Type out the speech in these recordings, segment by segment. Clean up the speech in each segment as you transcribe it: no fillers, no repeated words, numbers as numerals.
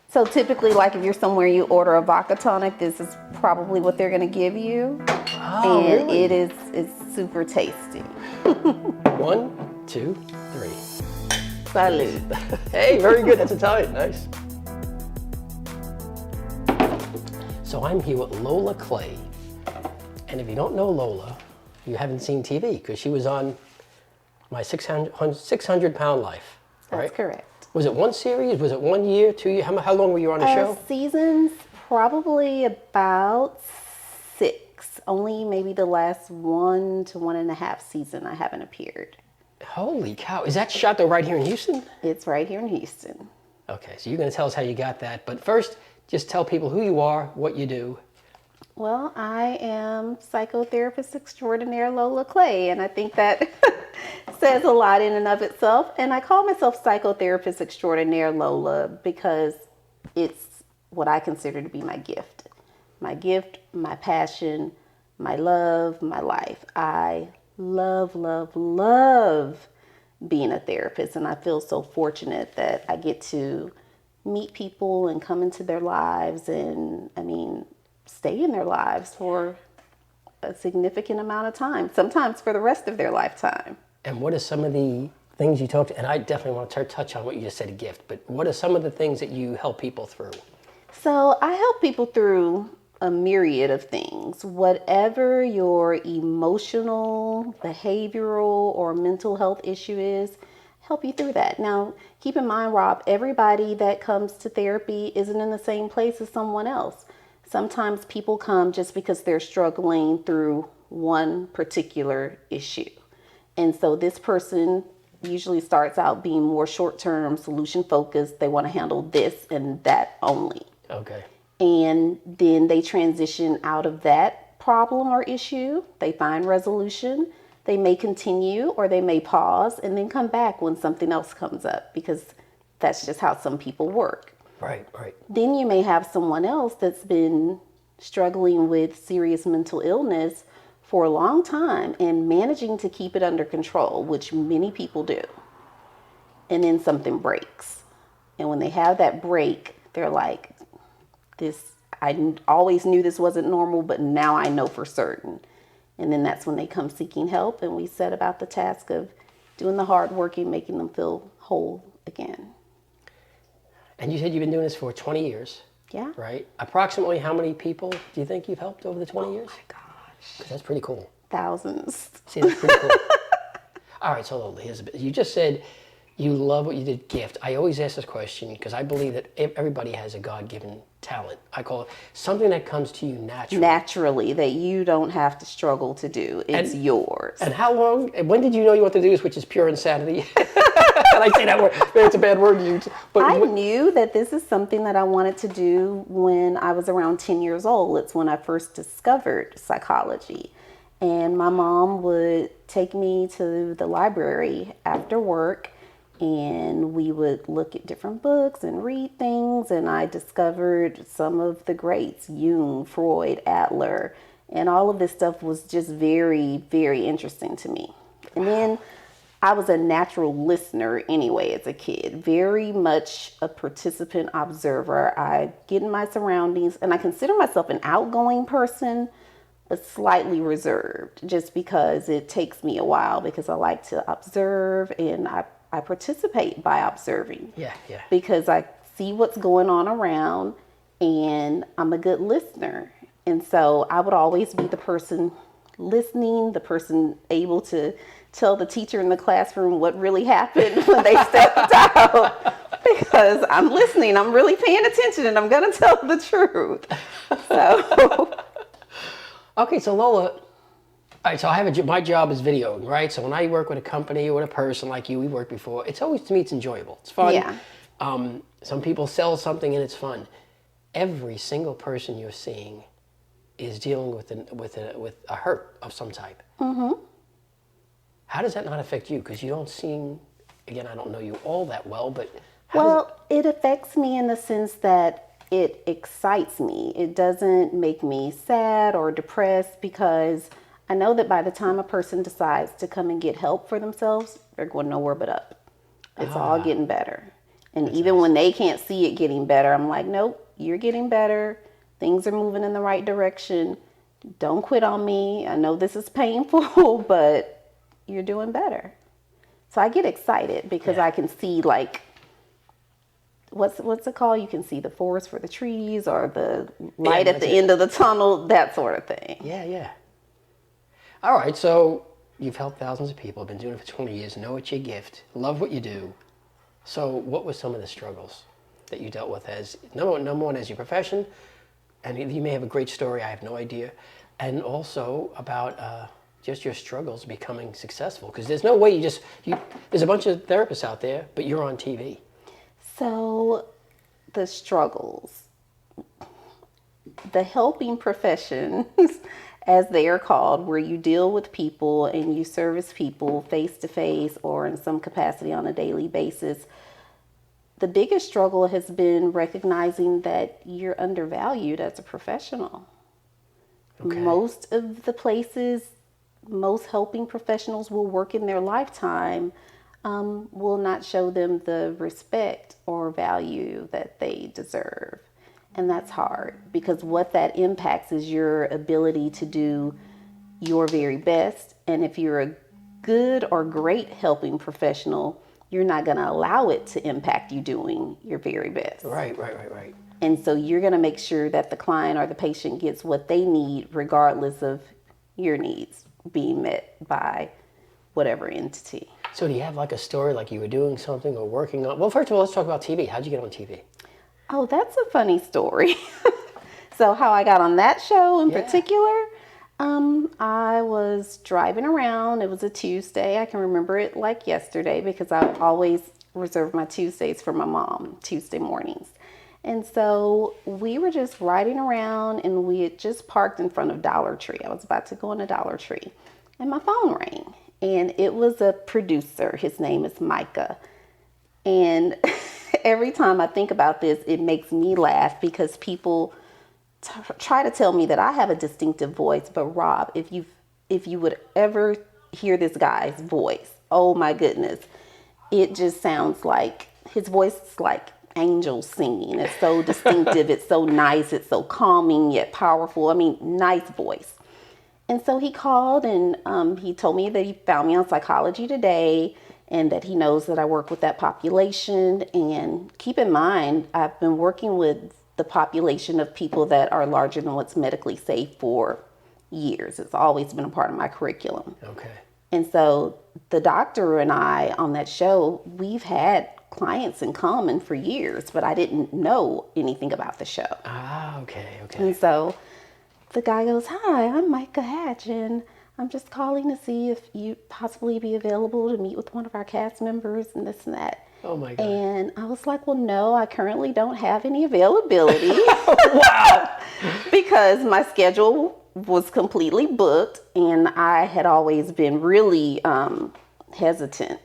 So typically, like if you're somewhere you order a vodka tonic, this is probably what they're going to give you. Oh, And really? it's super tasty. 1, 2, 3. Salud. Hey, very good. That's Italian. Nice. So I'm here with Lola Clay. And if you don't know Lola, you haven't seen TV because she was on my 600-pound life. That's Right? correct. Was it one series? Was it 1 year, 2 years? How long were you on the show? Seasons, probably about 6. Only maybe the last 1 to 1.5 season I haven't appeared. Holy cow. Is that shot though right here in Houston? It's right here in Houston. Okay, so you're going to tell us how you got that. But first, just tell people who you are, what you do. Well, I am psychotherapist extraordinaire Lola Clay, and I think that says a lot in and of itself. And I call myself psychotherapist extraordinaire Lola because it's what I consider to be my gift. My gift, my passion, my love, my life. I love, love, love being a therapist, and I feel so fortunate that I get to meet people and come into their lives and, stay in their lives for a significant amount of time, sometimes for the rest of their lifetime. And what are some of the things you talked, and I definitely want to touch on what you just said, a gift, but what are some of the things that you help people through? So I help people through a myriad of things. Whatever your emotional, behavioral, or mental health issue is, help you through that. Now, keep in mind, Rob, everybody that comes to therapy isn't in the same place as someone else. Sometimes people come just because they're struggling through one particular issue. And so this person usually starts out being more short-term, solution-focused. They want to handle this and that only. Okay. And then they transition out of that problem or issue. They find resolution. They may continue or they may pause and then come back when something else comes up, because that's just how some people work. Right, right. Then you may have someone else that's been struggling with serious mental illness for a long time and managing to keep it under control, which many people do. And then something breaks. And when they have that break, they're like, I always knew this wasn't normal, but now I know for certain. And then that's when they come seeking help, and we set about the task of doing the hard work and making them feel whole again. And you said you've been doing this for 20 years. Yeah. Right? Approximately how many people do you think you've helped over the 20 years? Oh my gosh. 'Cause that's pretty cool. Thousands. See, that's pretty cool. All right, so here's a bit. You just said you love what you did, gift. I always ask this question because I believe that everybody has a God-given talent. I call it something that comes to you naturally. Naturally, that you don't have to struggle to do. It's yours. And how long, when did you know you wanted to do this, which is pure insanity? And I say that word, it's a bad word to use. But I knew that this is something that I wanted to do when I was around 10 years old. It's when I first discovered psychology. And my mom would take me to the library after work, and we would look at different books and read things. And I discovered some of the greats, Jung, Freud, Adler, and all of this stuff was just very, very interesting to me. And then I was a natural listener anyway as a kid, very much a participant observer. I get in my surroundings, and I consider myself an outgoing person, but slightly reserved, just because it takes me a while, because I like to observe, and I participate by observing. Yeah. Because I see what's going on around, and I'm a good listener. And so I would always be the person listening, the person able to tell the teacher in the classroom what really happened when they stepped out, because I'm listening, I'm really paying attention, and I'm going to tell the truth. So, Okay, so Lola, all right, so my job is video, right? So when I work with a company or with a person like you, we worked before, it's always, to me, it's enjoyable. It's fun. Yeah. Some people sell something and it's fun. Every single person you're seeing is dealing with a hurt of some type. Mm-hmm. How does that not affect you? Because you don't seem, again, I don't know you all that well, but it affects me in the sense that it excites me. It doesn't make me sad or depressed, because I know that by the time a person decides to come and get help for themselves, they're going nowhere but up. It's all getting better. And That's even nice. when they can't see it getting better, I'm like, nope, you're getting better. Things are moving in the right direction. Don't quit on me. I know this is painful, but you're doing better. So I get excited because Yeah. I can see, like, what's it called? You can see the forest for the trees or the Yeah, light at that's the it. end of the tunnel, that sort of thing. Yeah, yeah. All right, so you've helped thousands of people, been doing it for 20 years, know it's your gift, love what you do. So what were some of the struggles that you dealt with as, number one, as your profession? And you may have a great story, I have no idea. And also about just your struggles becoming successful. Because there's no way there's a bunch of therapists out there, but you're on TV. So the struggles, the helping professions, as they are called, where you deal with people and you service people face to face or in some capacity on a daily basis, the biggest struggle has been recognizing that you're undervalued as a professional. Okay. Most of the places, most helping professionals will work in their lifetime, will not show them the respect or value that they deserve. And that's hard because what that impacts is your ability to do your very best. And if you're a good or great helping professional, you're not going to allow it to impact you doing your very best. Right. And so you're going to make sure that the client or the patient gets what they need, regardless of your needs being met by whatever entity. So do you have like a story, like you were doing something or working on? Well, first of all, let's talk about TV. How'd you get on TV? Oh, that's a funny story. So how I got on that show in particular, I was driving around. It was a Tuesday. I can remember it like yesterday because I always reserve my Tuesdays for my mom, Tuesday mornings. And so we were just riding around and we had just parked in front of Dollar Tree. I was about to go in a Dollar Tree and my phone rang and it was a producer. His name is Micah. And every time I think about this, it makes me laugh because people try to tell me that I have a distinctive voice. But Rob, if you would ever hear this guy's voice, oh my goodness, it just sounds like his voice is like angels singing. It's so distinctive. It's so nice. It's so calming yet powerful. I mean, nice voice. And so he called and he told me that he found me on Psychology Today and that he knows that I work with that population. And keep in mind, I've been working with the population of people that are larger than what's medically safe for years. It's always been a part of my curriculum. Okay. And so the doctor and I on that show, we've had clients in common for years, but I didn't know anything about the show. Ah, okay. And so the guy goes, "Hi, I'm Micah Hatch, and I'm just calling to see if you'd possibly be available to meet with one of our cast members and this and that." Oh my God. And I was like, "Well, no, I currently don't have any availability." Wow. Because my schedule was completely booked and I had always been really hesitant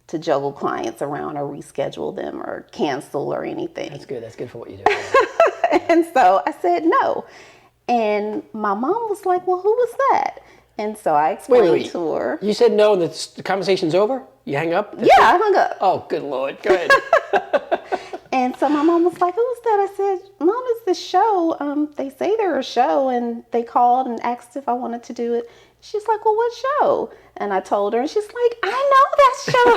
to juggle clients around or reschedule them or cancel or anything. That's good. That's good for what you do. And so I said no. And my mom was like, "Well, who was that?" And so I explained to her. You said no and the conversation's over? You hang up? Yeah, I hung up. Oh, good Lord. Go ahead. And so my mom was like, "Who's that?" I said, "Mom, it's this show. They say they're a show." And they called and asked if I wanted to do it. She's like, "Well, what show?" And I told her, and she's like, "I know that show."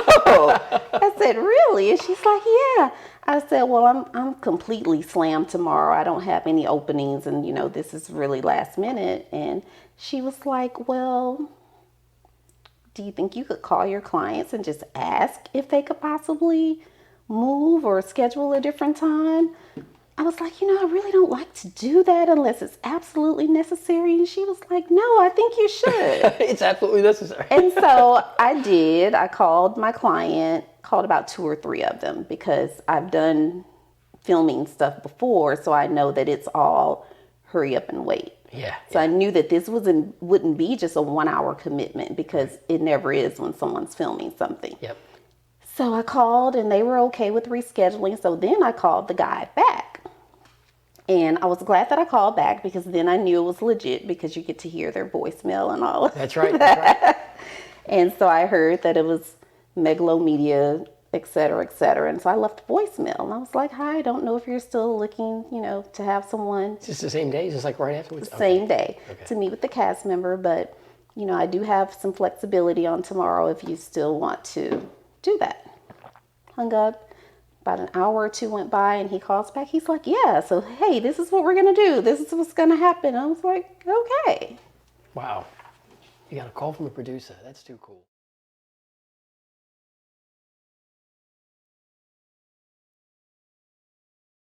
I said, "Really?" And she's like, "Yeah." I said, "Well, I'm completely slammed tomorrow. I don't have any openings, and this is really last minute." And she was like, "Well, do you think you could call your clients and just ask if they could possibly move or schedule a different time?" I was like, I really don't like to do that unless it's absolutely necessary. And she was like, "No, I think you should." It's absolutely necessary. And so I did. I called my client, called about 2 or 3 of them because I've done filming stuff before. So I know that it's all hurry up and wait. Yeah. So I knew that this wouldn't be just a 1-hour commitment because it never is when someone's filming something. Yep. So I called and they were okay with rescheduling. So then I called the guy back. And I was glad that I called back because then I knew it was legit because you get to hear their voicemail and all of That's right. That's right. And so I heard that it was Megalo Media et cetera, et cetera. And so I left a voicemail and I was like, hi, I don't know if you're still looking, to have someone Just the same day, just like right afterwards? same day Okay. to meet with the cast member, but I do have some flexibility on tomorrow if you still want to do that. Hung up. About an hour or two went by and he calls back. He's like, yeah, so hey, this is what we're going to do. This is what's going to happen. I was like, okay. Wow. You got a call from a producer. That's too cool.